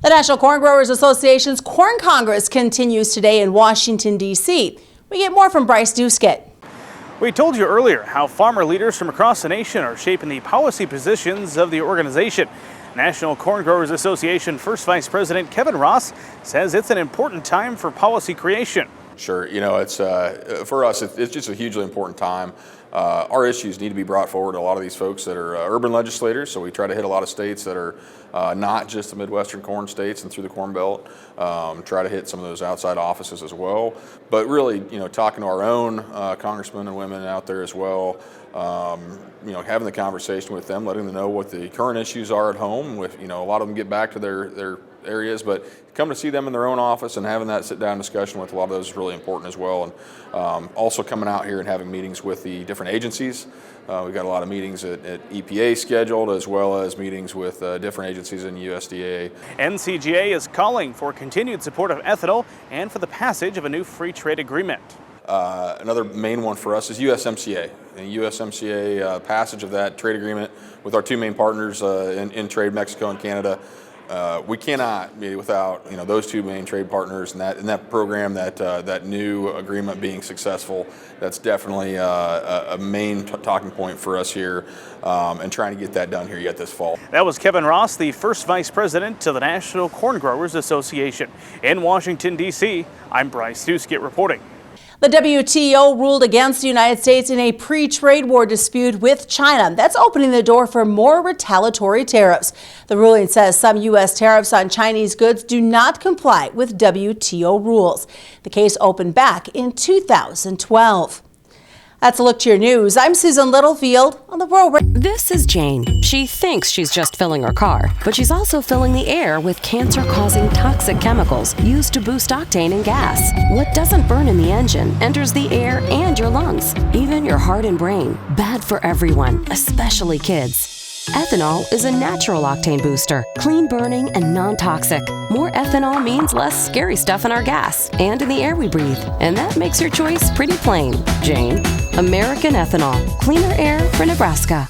The National Corn Growers Association's Corn Congress continues today in Washington, D.C. We get more from Bryce Duskett. We told you earlier how farmer leaders from across the nation are shaping the policy positions of the organization. National Corn Growers Association First Vice President Kevin Ross says it's an important time for policy creation. Sure, it's for us, it's just a hugely important time. Our issues need to be brought forward to a lot of these folks that are urban legislators, so we try to hit a lot of states that are not just the Midwestern corn states and through the Corn Belt. Try to hit some of those outside offices as well, but really, talking to our own congressmen and women out there as well. Having the conversation with them, letting them know what the current issues are at home. With a lot of them get back to their areas, but come to see them in their own office and having that sit-down discussion with a lot of those is really important as well. And also coming out here and having meetings with the different agencies. We've got a lot of meetings at EPA scheduled, as well as meetings with different agencies in USDA. NCGA is calling for continued support of ethanol and for the passage of a new free trade agreement. Another main one for us is USMCA. The USMCA passage of that trade agreement with our two main partners in trade, Mexico and Canada. We cannot be without those two main trade partners and that program, that new agreement being successful. That's definitely a main talking point for us here, and trying to get that done here yet this fall. That was Kevin Ross, the first vice president of the National Corn Growers Association. In Washington, D.C., I'm Bryce Duskett reporting. The WTO ruled against the United States in a pre-trade war dispute with China. That's opening the door for more retaliatory tariffs. The ruling says some U.S. tariffs on Chinese goods do not comply with WTO rules. The case opened back in 2012. That's a look to your news. I'm Susan Littlefield on the Rural Radio. This is Jane. She thinks she's just filling her car, but she's also filling the air with cancer-causing toxic chemicals used to boost octane in gas. What doesn't burn in the engine enters the air and your lungs, even your heart and brain. Bad for everyone, especially kids. Ethanol is a natural octane booster, clean burning and non-toxic. More ethanol means less scary stuff in our gas and in the air we breathe. And that makes your choice pretty plain, Jane. American Ethanol, cleaner air for Nebraska.